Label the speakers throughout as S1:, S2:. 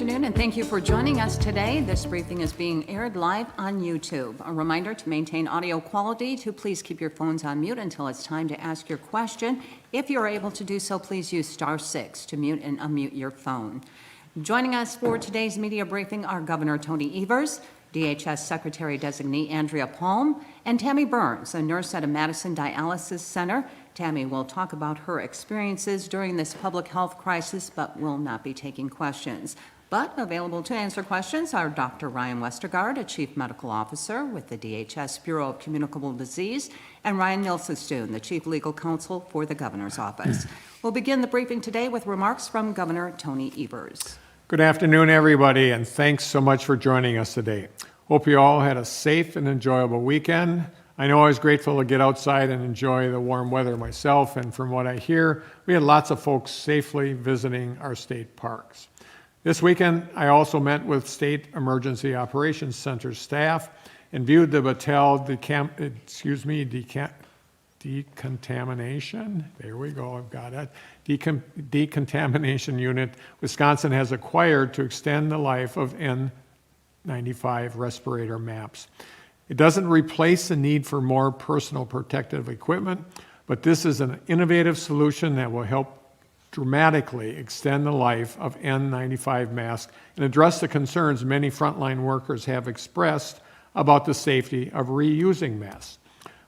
S1: afternoon, and thank you for joining us today. This briefing is being aired live on YouTube. A reminder to maintain audio quality, to please keep your phones on mute until it's time to ask your question. If you're able to do so, please use *6 to mute and unmute your phone. Joining us for today's media briefing are Governor Tony Evers, DHS Secretary-designee Andrea Palm, and Tammy Burns, a nurse at a Madison Dialysis Center. Tammy will talk about her experiences during this public health crisis, but will not be taking questions. But available to answer questions are Dr. Ryan Westergaard, a Chief Medical Officer with the DHS Bureau of Communicable Disease, and Ryan Nilsenstoon, the Chief Legal Counsel for the Governor's Office. We'll begin the briefing today with remarks from Governor Tony Evers.
S2: Good afternoon, everybody, and thanks so much for joining us today. Hope you all had a safe and enjoyable weekend. I know I was grateful to get outside and enjoy the warm weather myself, and from what I hear, we had lots of folks safely visiting our state parks. This weekend, I also met with State Emergency Operations Center staff and viewed the Battelle decontamination. There we go, I've got it. Decontamination unit Wisconsin has acquired to extend the life of N95 respirator masks. It doesn't replace the need for more personal protective equipment, but this is an innovative solution that will help dramatically extend the life of N95 masks and address the concerns many frontline workers have expressed about the safety of reusing masks.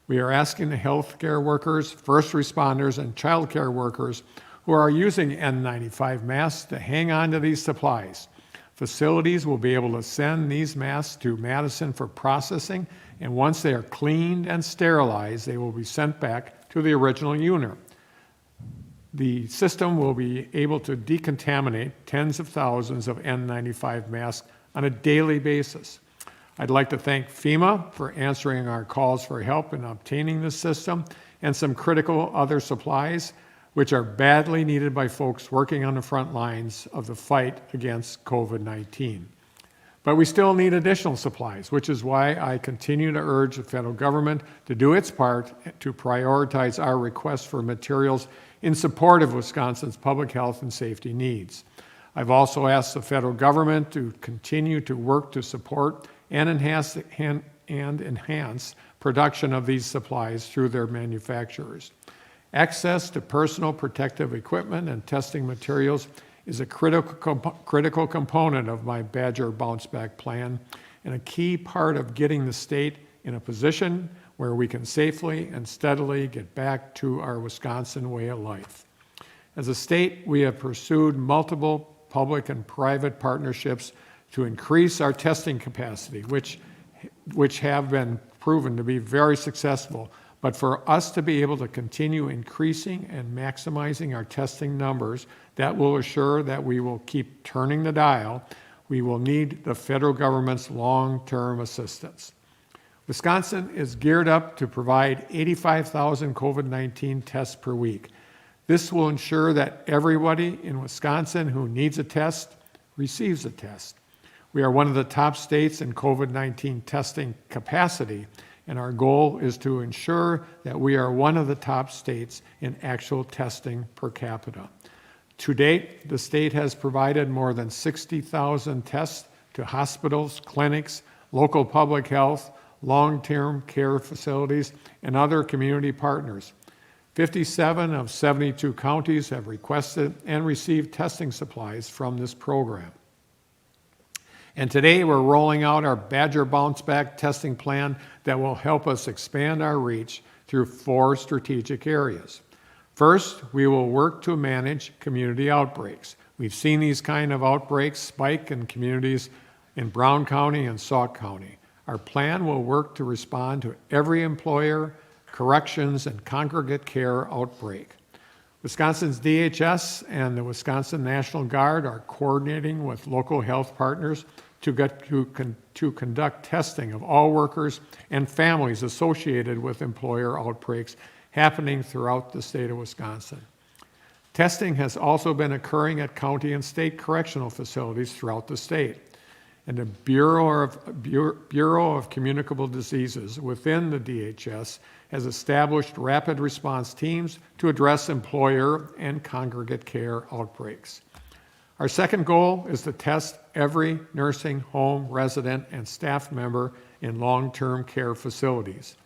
S2: We are asking the healthcare workers, first responders, and childcare workers who are using N95 masks to hang on to these supplies. Facilities will be able to send these masks to Madison for processing, and once they are cleaned and sterilized, they will be sent back to the original unit. The system will be able to decontaminate tens of thousands of N95 masks on a daily basis. I'd like to thank FEMA for answering our calls for help in obtaining this system and some critical other supplies, which are badly needed by folks working on the front lines of the fight against COVID-19. But we still need additional supplies, which is why I continue to urge the federal government to do its part to prioritize our request for materials in support of Wisconsin's public health and safety needs. I've also asked the federal government to continue to work to support and enhance production of these supplies through their manufacturers. Access to personal protective equipment and testing materials is a critical component of my Badger Bounce Back plan and a key part of getting the state in a position where we can safely and steadily get back to our Wisconsin way of life. As a state, we have pursued multiple public and private partnerships to increase our testing capacity, which have been proven to be very successful. But for us to be able to continue increasing and maximizing our testing numbers, that will assure that we will keep turning the dial. We will need the federal government's long-term assistance. Wisconsin is geared up to provide 85,000 COVID-19 tests per week. This will ensure that everybody in Wisconsin who needs a test receives a test. We are one of the top states in COVID-19 testing capacity, and our goal is to ensure that we are one of the top states in actual testing per capita. To date, the state has provided more than 60,000 tests to hospitals, clinics, local public health, long-term care facilities, and other community partners. 57 of 72 counties have requested and received testing supplies from this program. And today we're rolling out our Badger Bounce Back testing plan that will help us expand our reach through 4 strategic areas. First, we will work to manage community outbreaks. We've seen these kind of outbreaks spike in communities in Brown County and Sauk County. Our plan will work to respond to every employer, corrections, and congregate care outbreak. Wisconsin's DHS and the Wisconsin National Guard are coordinating with local health partners to conduct testing of all workers and families associated with employer outbreaks happening throughout the state of Wisconsin. Testing has also been occurring at county and state correctional facilities throughout the state. And the Bureau of Communicable Diseases within the DHS has established rapid response teams to address employer and congregate care outbreaks. Our second goal is to test every nursing home resident and staff member in long-term care facilities.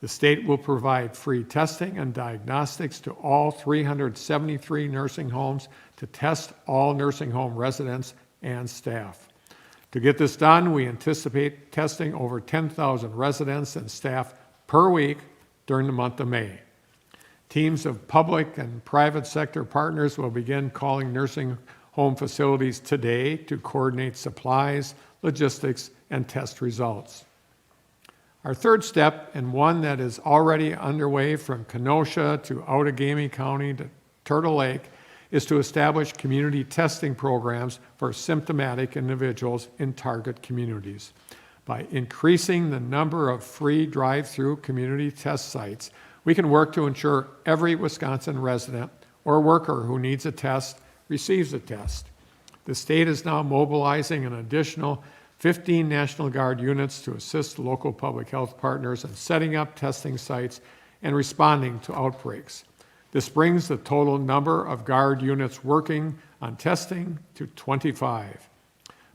S2: The state will provide free testing and diagnostics to all 373 nursing homes to test all nursing home residents and staff. To get this done, we anticipate testing over 10,000 residents and staff per week during the month of May. Teams of public and private sector partners will begin calling nursing home facilities today to coordinate supplies, logistics, and test results. Our third step, and one that is already underway from Kenosha to Outagamie County to Turtle Lake, is to establish community testing programs for symptomatic individuals in target communities. By increasing the number of free drive-through community test sites, we can work to ensure every Wisconsin resident or worker who needs a test receives a test. The state is now mobilizing an additional 15 National Guard units to assist local public health partners in setting up testing sites and responding to outbreaks. This brings the total number of Guard units working on testing to 25.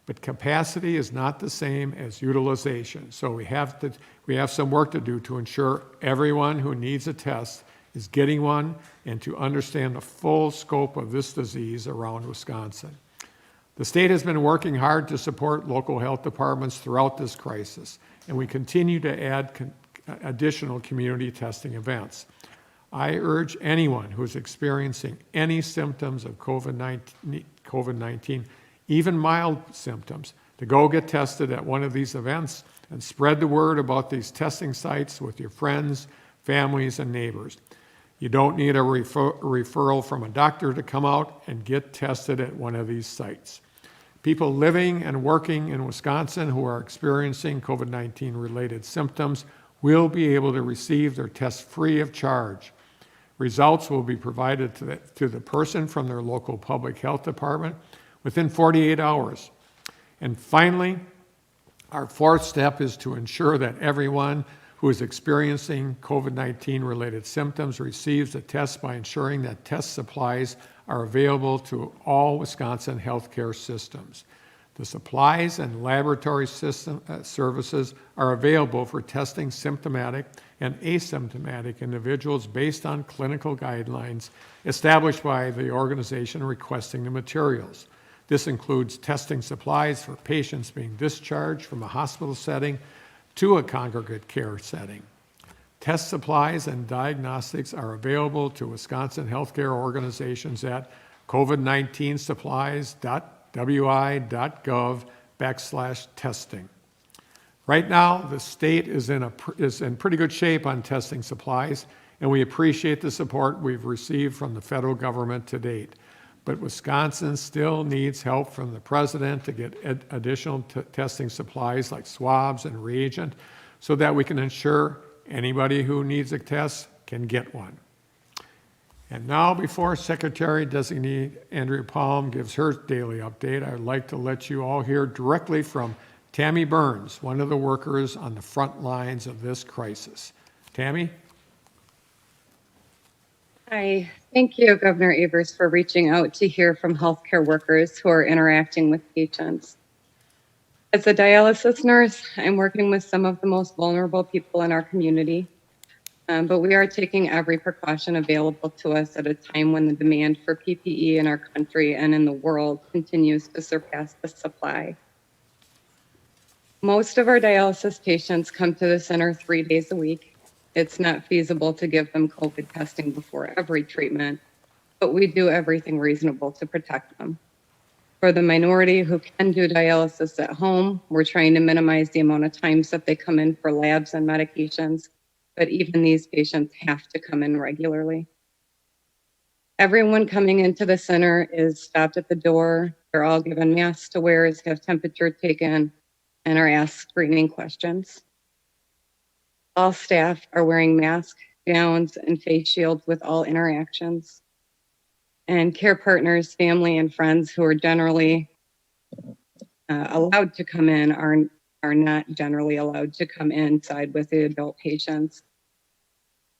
S2: But capacity is not the same as utilization, so we have some work to do to ensure everyone who needs a test is getting one and to understand the full scope of this disease around Wisconsin. The state has been working hard to support local health departments throughout this crisis, and we continue to add additional community testing events. I urge anyone who's experiencing any symptoms of COVID-19, even mild symptoms, to go get tested at one of these events and spread the word about these testing sites with your friends, families, and neighbors. You don't need a referral from a doctor to come out and get tested at one of these sites. People living and working in Wisconsin who are experiencing COVID-19 related symptoms will be able to receive their tests free of charge. Results will be provided to the person from their local public health department within 48 hours. And finally, our fourth step is to ensure that everyone who is experiencing COVID-19 related symptoms receives a test by ensuring that test supplies are available to all Wisconsin healthcare systems. The supplies and laboratory services are available for testing symptomatic and asymptomatic individuals based on clinical guidelines established by the organization requesting the materials. This includes testing supplies for patients being discharged from a hospital setting to a congregate care setting. Test supplies and diagnostics are available to Wisconsin healthcare organizations at covid19supplies.wi.gov/testing. Right now, the state is in pretty good shape on testing supplies, and we appreciate the support we've received from the federal government to date. But Wisconsin still needs help from the president to get additional testing supplies like swabs and reagent so that we can ensure anybody who needs a test can get one. And now, before Secretary-designee Andrea Palm gives her daily update, I'd like to let you all hear directly from Tammy Burns, one of the workers on the front lines of this crisis. Tammy?
S3: Hi, thank you, Governor Evers, for reaching out to hear from healthcare workers who are interacting with patients. As a dialysis nurse, I'm working with some of the most vulnerable people in our community, but we are taking every precaution available to us at a time when the demand for PPE in our country and in the world continues to surpass the supply. Most of our dialysis patients come to the center 3 days a week. It's not feasible to give them COVID testing before every treatment, but we do everything reasonable to protect them. For the minority who can do dialysis at home, we're trying to minimize the amount of times that they come in for labs and medications, but even these patients have to come in regularly. Everyone coming into the center is stopped at the door. They're all given masks to wear, have temperature taken, and are asked screening questions. All staff are wearing masks, gowns, and face shields with all interactions. And care partners, family, and friends who are generally allowed to come in are not generally allowed to come inside with the adult patients.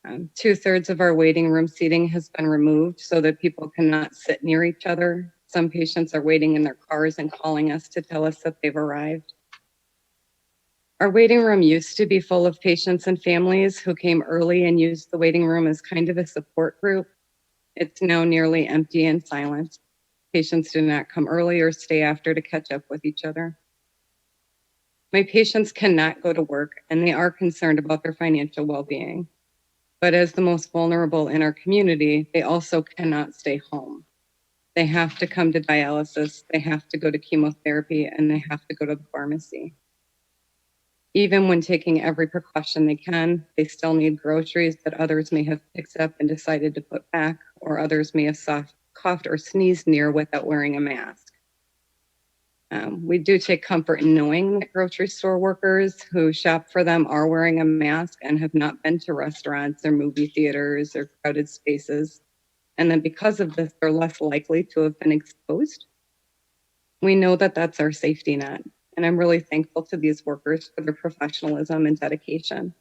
S3: 2/3 of our waiting room seating has been removed so that people cannot sit near each other Some patients are waiting in their cars and calling us to tell us that they've arrived. Our waiting room used to be full of patients and families who came early and used the waiting room as kind of a support group. It's now nearly empty and silent. Patients do not come early or stay after to catch up with each other. My patients cannot go to work, and they are concerned about their financial well-being. But as the most vulnerable in our community, they also cannot stay home. They have to come to dialysis, they have to go to chemotherapy, and they have to go to the pharmacy. Even when taking every precaution they can, they still need groceries that others may have picked up and decided to put back, or others may have coughed or sneezed near without wearing a mask. We do take comfort in knowing that grocery store workers who shop for them are wearing a mask and have not been to restaurants or movie theaters or crowded spaces. And then because of this, they're less likely to have been exposed. We know that that's our safety net. And I'm really thankful to these workers for their professionalism and dedication.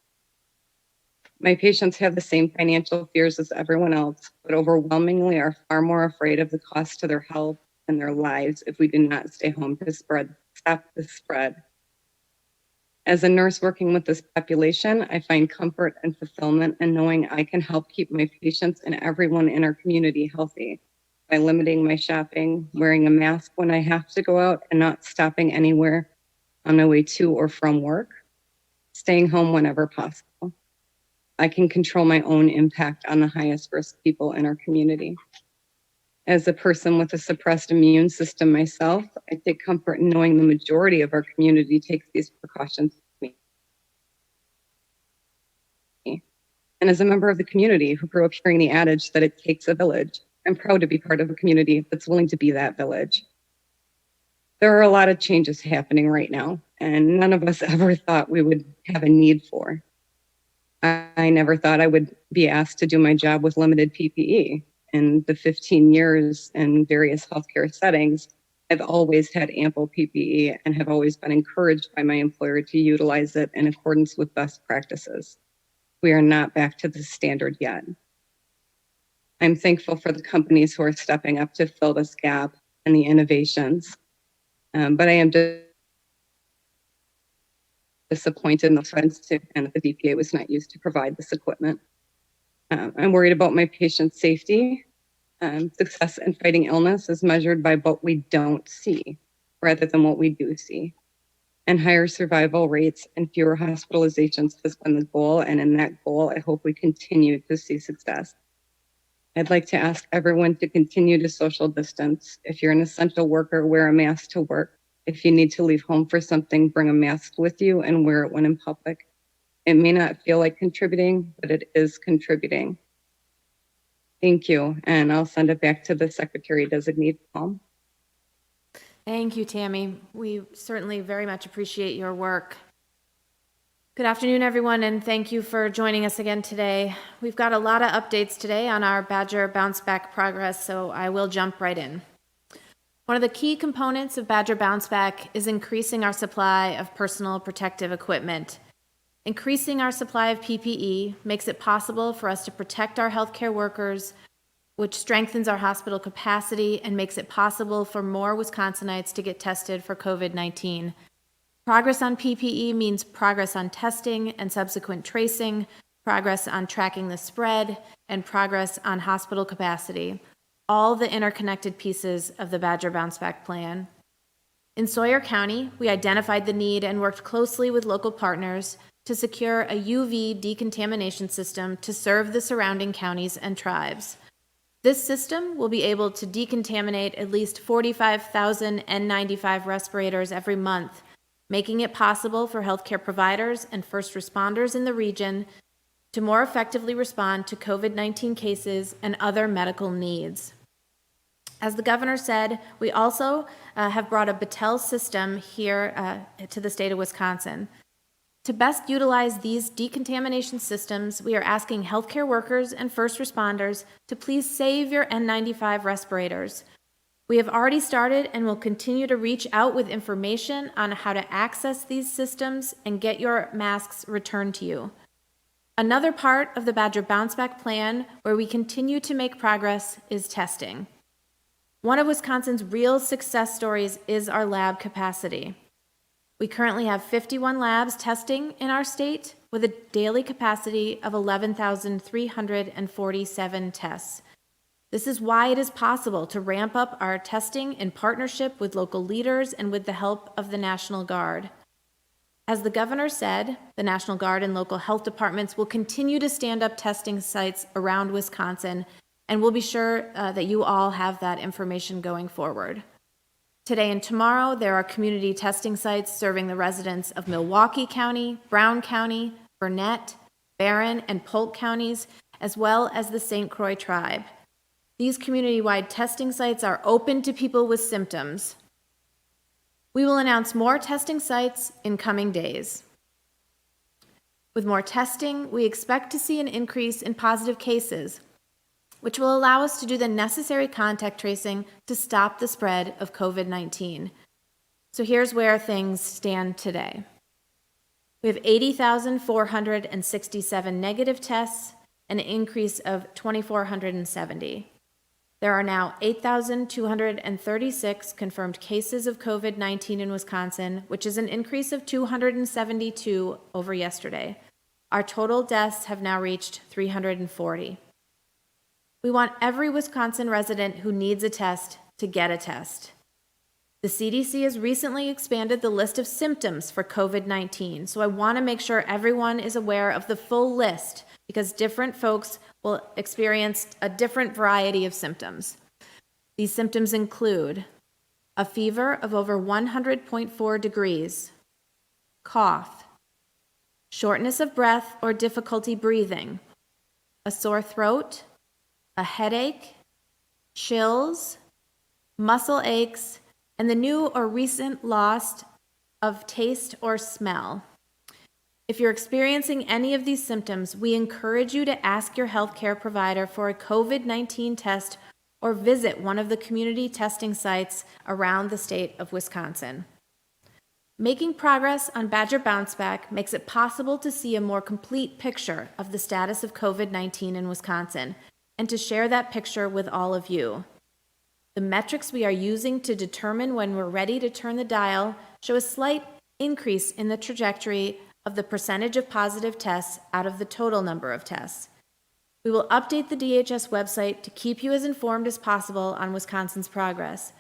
S3: My patients have the same financial fears as everyone else, but overwhelmingly are far more afraid of the cost to their health and their lives if we do not stay home to stop the spread. As a nurse working with this population, I find comfort and fulfillment in knowing I can help keep my patients and everyone in our community healthy by limiting my shopping, wearing a mask when I have to go out, and not stopping anywhere on my way to or from work, staying home whenever possible. I can control my own impact on the highest risk people in our community. As a person with a suppressed immune system myself, I take comfort in knowing the majority of our community takes these precautions with me. And as a member of the community who grew up hearing the adage that it takes a village, I'm proud to be part of a community that's willing to be that village. There are a lot of changes happening right now, and none of us ever thought we would have a need for. I never thought I would be asked to do my job with limited PPE. In the 15 years in various healthcare settings, I've always had ample PPE and have always been encouraged by my employer to utilize it in accordance with best practices. We are not back to the standard yet. I'm thankful for the companies who are stepping up to fill this gap and the innovations. But I am disappointed in the funds and the DPA was not used to provide this equipment. I'm worried about my patients' safety. Success in fighting illness is measured by what we don't see rather than what we do see. And higher survival rates and fewer hospitalizations has been the goal. And in that goal, I hope we continue to see success. I'd like to ask everyone to continue to social distance. If you're an essential worker, wear a mask to work. If you need to leave home for something, bring a mask with you and wear it when in public. It may not feel like contributing, but it is contributing. Thank you. And I'll send it back to the Secretary Designate, Palm.
S4: Thank you, Tammy. We certainly very much appreciate your work. Good afternoon, everyone, and thank you for joining us again today. We've got a lot of updates today on our Badger Bounce Back progress, so I will jump right in. One of the key components of Badger Bounce Back is increasing our supply of personal protective equipment. Increasing our supply of PPE makes it possible for us to protect our healthcare workers, which strengthens our hospital capacity and makes it possible for more Wisconsinites to get tested for COVID-19. Progress on PPE means progress on testing and subsequent tracing, progress on tracking the spread, and progress on hospital capacity, all the interconnected pieces of the Badger Bounce Back plan. In Sawyer County, we identified the need and worked closely with local partners to secure a UV decontamination system to serve the surrounding counties and tribes. This system will be able to decontaminate at least 45,000 N95 respirators every month, making it possible for healthcare providers and first responders in the region to more effectively respond to COVID-19 cases and other medical needs. As the governor said, we also have brought a Battelle system here to the state of Wisconsin. To best utilize these decontamination systems, we are asking healthcare workers and first responders to please save your N95 respirators. We have already started and will continue to reach out with information on how to access these systems and get your masks returned to you. Another part of the Badger Bounce Back plan where we continue to make progress is testing. One of Wisconsin's real success stories is our lab capacity. We currently have 51 labs testing in our state with a daily capacity of 11,347 tests. This is why it is possible to ramp up our testing in partnership with local leaders and with the help of the National Guard. As the governor said, the National Guard and local health departments will continue to stand up testing sites around Wisconsin, and we'll be sure that you all have that information going forward. Today and tomorrow, there are community testing sites serving the residents of Milwaukee County, Brown County, Burnett, Barron, and Polk counties, as well as the St. Croix tribe. These community-wide testing sites are open to people with symptoms. We will announce more testing sites in coming days. With more testing, we expect to see an increase in positive cases, which will allow us to do the necessary contact tracing to stop the spread of COVID-19. So here's where things stand today. We have 80,467 negative tests, an increase of 2,470. There are now 8,236 confirmed cases of COVID-19 in Wisconsin, which is an increase of 272 over yesterday. Our total deaths have now reached 340. We want every Wisconsin resident who needs a test to get a test. The CDC has recently expanded the list of symptoms for COVID-19, so I want to make sure everyone is aware of the full list because different folks will experience a different variety of symptoms. These symptoms include a fever of over 100.4 degrees, cough, shortness of breath or difficulty breathing, a sore throat, a headache, chills, muscle aches, and the new or recent loss of taste or smell. If you're experiencing any of these symptoms, we encourage you to ask your healthcare provider for a COVID-19 test or visit one of the community testing sites around the state of Wisconsin. Making progress on Badger Bounce Back makes it possible to see a more complete picture of the status of COVID-19 in Wisconsin and to share that picture with all of you. The metrics we are using to determine when we're ready to turn the dial show a slight increase in the trajectory of the percentage of positive tests out of the total number of tests. We will update the DHS website to keep you as informed as possible on Wisconsin's progress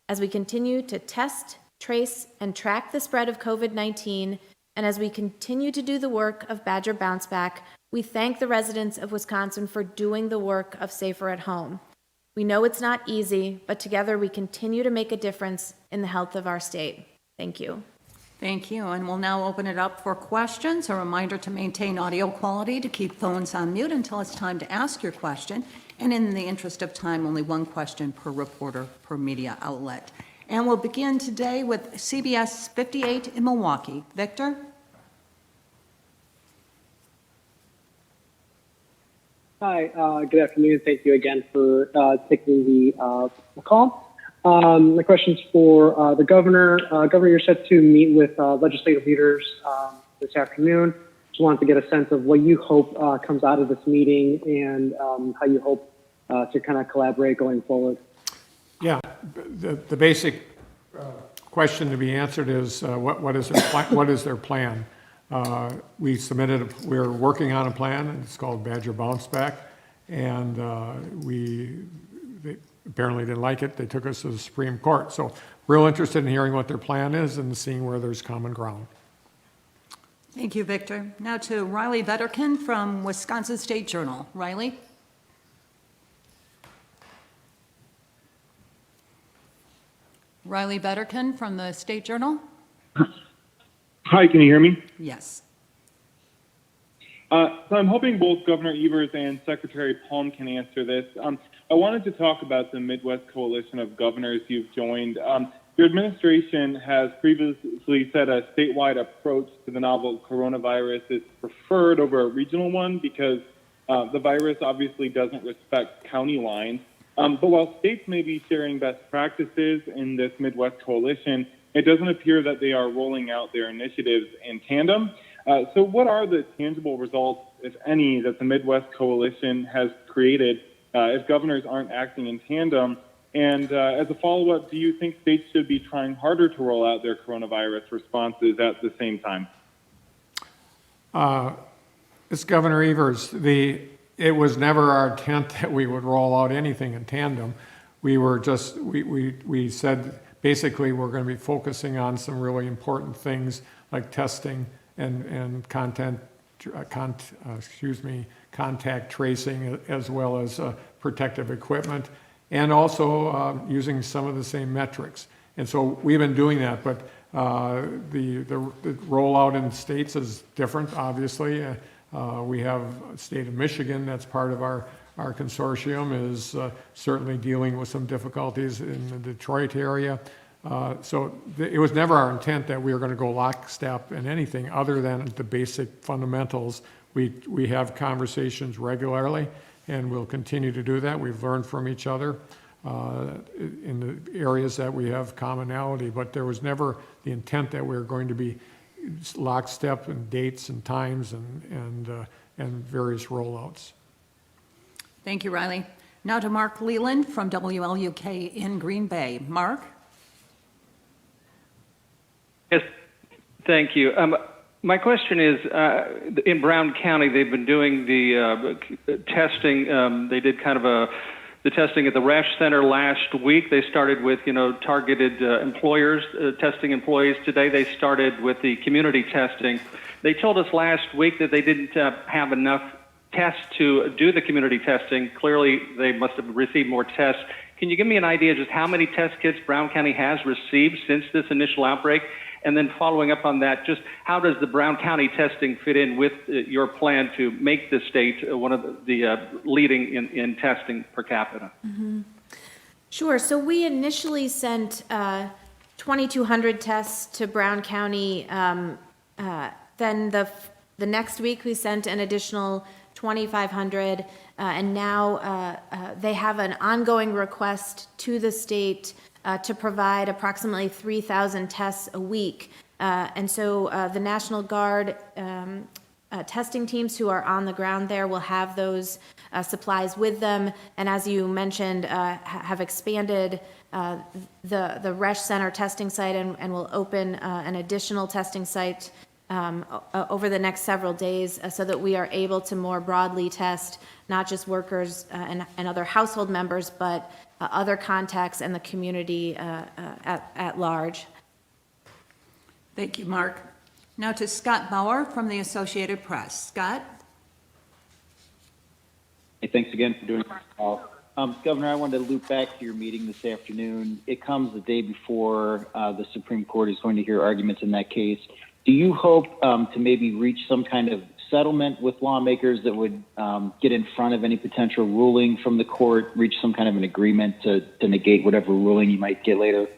S4: as we continue to test, trace, and track the spread of COVID-19, and as we continue to do the work of Badger Bounce Back. We thank the residents of Wisconsin for doing the work of Safer at Home. We know it's not easy, but together we continue to make a difference in the health of our state. Thank you.
S1: Thank you, and we'll now open it up for questions. A reminder to maintain audio quality, to keep phones on mute until it's time to ask your question, and in the interest of time, only one question per reporter per media outlet. And we'll begin today with CBS 58 in Milwaukee. Victor?
S5: Hi, good afternoon. Thank you again for taking the call. My question's for the governor. Governor, you're set to meet with legislative leaders this afternoon. Just wanted to get a sense of what you hope comes out of this meeting and how you hope to kind of collaborate going forward.
S2: Yeah, the basic question to be answered is what is their plan? We're working on a plan, and it's called Badger Bounce Back, and they apparently didn't like it. They took us to the Supreme Court. So real interested in hearing what their plan is and seeing where there's common ground.
S1: Thank you, Victor. Now to Riley Vetterken from Wisconsin State Journal. Riley? Riley Vetterken from the State Journal?
S6: Hi, can you hear me?
S1: Yes.
S6: So I'm hoping both Governor Evers and Secretary Palm can answer this. I wanted to talk about the Midwest Coalition of Governors you've joined. Your administration has previously said a statewide approach to the novel coronavirus is preferred over a regional one because the virus obviously doesn't respect county lines. But while states may be sharing best practices in this Midwest Coalition, it doesn't appear that they are rolling out their initiatives in tandem. So what are the tangible results, if any, that the Midwest Coalition has created if governors aren't acting in tandem? And as a follow-up, do you think states should be trying harder to roll out their coronavirus responses at the same time?
S2: It's Governor Evers. It was never our intent that we would roll out anything in tandem. We were just, we said basically we're going to be focusing on some really important things like testing and contact tracing, as well as protective equipment, and also using some of the same metrics. And so we've been doing that, but the rollout in states is different, obviously. We have a state of Michigan that's part of our consortium, is certainly dealing with some difficulties in the Detroit area. So it was never our intent that we were going to go lockstep in anything other than the basic fundamentals. We have conversations regularly, and we'll continue to do that. We've learned from each other in the areas that we have commonality, but there was never the intent that we were going to be lockstep in dates and times and various rollouts.
S1: Thank you, Riley. Now to Mark Leland from WLUK in Green Bay. Mark?
S7: Yes, thank you. My question is, in Brown County, they've been doing the testing. They did kind of the testing at the Resch Center last week. They started with, targeted employers, testing employees. Today they started with the community testing. They told us last week that they didn't have enough tests to do the community testing. Clearly, they must have received more tests. Can you give me an idea just how many test kits Brown County has received since this initial outbreak? And then following up on that, just how does the Brown County testing fit in with your plan to make the state one of the leading in testing per capita?
S4: Mm-hmm. Sure. So we initially sent 2,200 tests to Brown County. Then the next week we sent an additional 2,500, and now they have an ongoing request to the state to provide approximately 3,000 tests a week. And so the National Guard testing teams who are on the ground there will have those supplies with them. And as you mentioned, have expanded the Resch Center testing site and will open an additional testing site over the next several days so that we are able to more broadly test not just workers and other household members, but other contacts and the community at large.
S1: Thank you, Mark. Now to Scott Bauer from the Associated Press. Scott?
S8: Hey, thanks again for doing this call. Governor, I wanted to loop back to your meeting this afternoon. It comes the day before the Supreme Court is going to hear arguments in that case. Do you hope to maybe reach some kind of settlement with lawmakers that would get in front of any potential ruling from the court, reach some kind of an agreement to negate whatever ruling you might get later?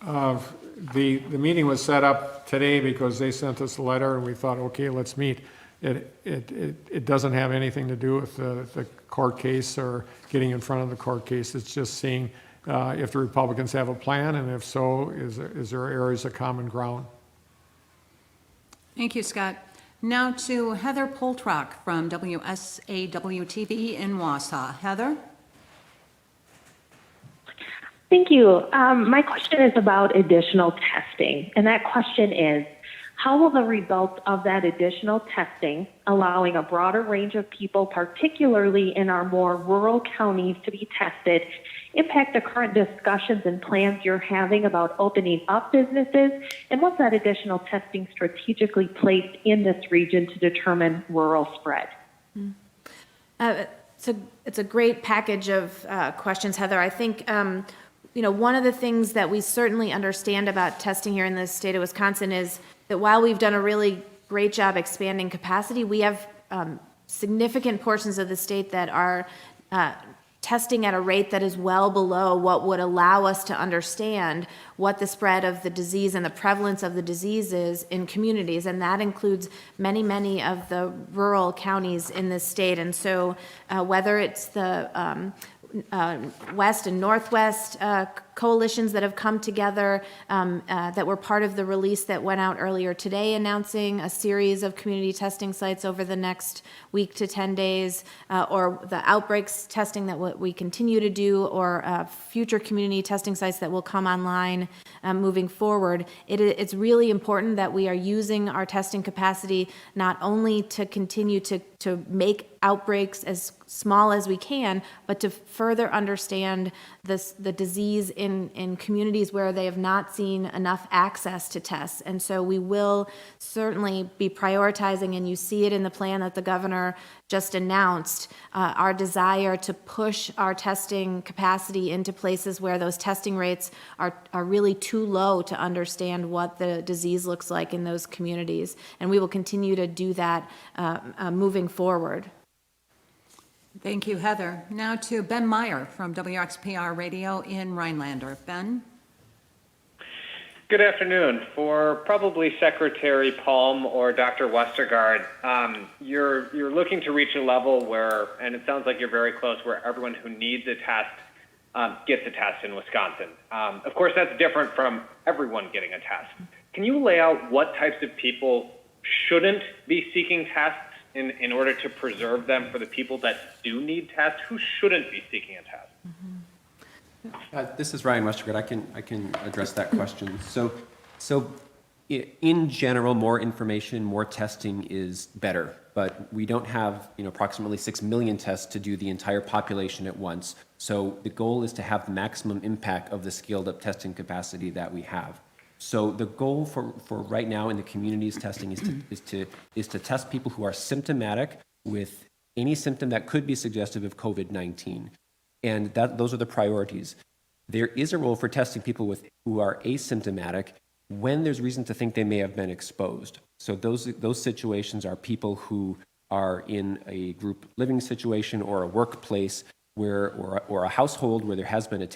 S2: The meeting was set up today because they sent us a letter and we thought, okay, let's meet. It doesn't have anything to do with the court case or getting in front of the court case. It's just seeing if the Republicans have a plan, and if so, is there areas of common ground?
S1: Thank you, Scott. Now to Heather Poltrock from WSAW-TV in Wausau. Heather?
S9: Thank you. My question is about additional testing, and that question is, how will the results of that additional testing, allowing a broader range of people, particularly in our more rural counties, to be tested, impact the current discussions and plans you're having about opening up businesses? And what's that additional testing strategically placed in this region to determine rural spread?
S4: It's a great package of questions, Heather. I think one of the things that we certainly understand about testing here in the state of Wisconsin is that while we've done a really great job expanding capacity, we have significant portions of the state that are testing at a rate that is well below what would allow us to understand what the spread of the disease and the prevalence of the disease is in communities. And that includes many, many of the rural counties in this state. And so whether it's the west and northwest coalitions that have come together that were part of the release that went out earlier today, announcing a series of community testing sites over the next week to 10 days, or the outbreaks testing that we continue to do, or future community testing sites that will come online moving forward. It's really important that we are using our testing capacity not only to continue to make outbreaks as small as we can, but to further understand the disease in communities where they have not seen enough access to tests. And so we will certainly be prioritizing, and you see it in the plan that the governor just announced, our desire to push our testing capacity into places where those testing rates are really too low to understand what the disease looks like in those communities. And we will continue to do that moving forward.
S1: Thank you, Heather. Now to Ben Meyer from WXPR Radio in Rhinelander. Ben?
S10: Good afternoon. For probably Secretary Palm or Dr. Westergaard, you're looking to reach a level where, and it sounds like you're very close, where everyone who needs a test gets a test in Wisconsin. Of course, that's different from everyone getting a test. Can you lay out what types of people shouldn't be seeking tests in order to preserve them for the people that do need tests? Who shouldn't be seeking a test?
S11: This is Ryan Westergaard. I can address that question. So in general, more information, more testing is better, but we don't have approximately 6 million tests to do the entire population at once. So the goal is to have the maximum impact of the scaled up testing capacity that we have. So the goal for right now in the community's testing is to test people who are symptomatic with any symptom that could be suggestive of COVID-19. And those are the priorities. There is a role for testing people who are asymptomatic when there's reason to think they may have been exposed. So those situations are people who are in a group living situation or a workplace or a household where there has been a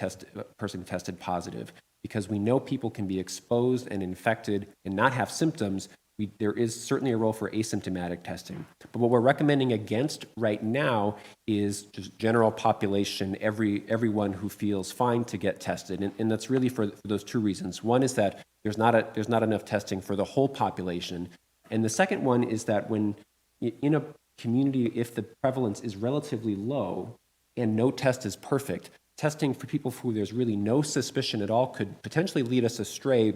S11: person tested positive. Because we know people can be exposed and infected and not have symptoms, there is certainly a role for asymptomatic testing. But what we're recommending against right now is just general population, everyone who feels fine to get tested. And that's really for those two reasons. One is that there's not enough testing for the whole population. And the second one is that when in a community, if the prevalence is relatively low and no test is perfect, testing for people who there's really no suspicion at all could potentially lead us astray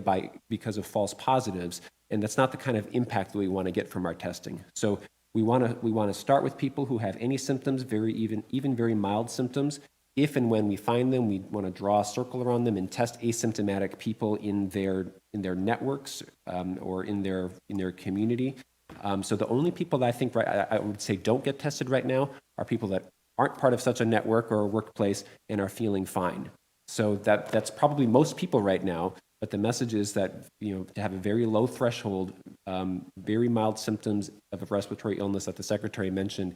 S11: because of false positives, and that's not the kind of impact that we want to get from our testing. So we want to start with people who have any symptoms, even very mild symptoms. If and when we find them, we want to draw a circle around them and test asymptomatic people in their networks or in their community. So the only people that I think I would say don't get tested right now are people that aren't part of such a network or a workplace and are feeling fine. So that's probably most people right now, but the message is that to have a very low threshold, very mild symptoms of a respiratory illness that the Secretary mentioned,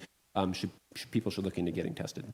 S11: people should look into getting tested.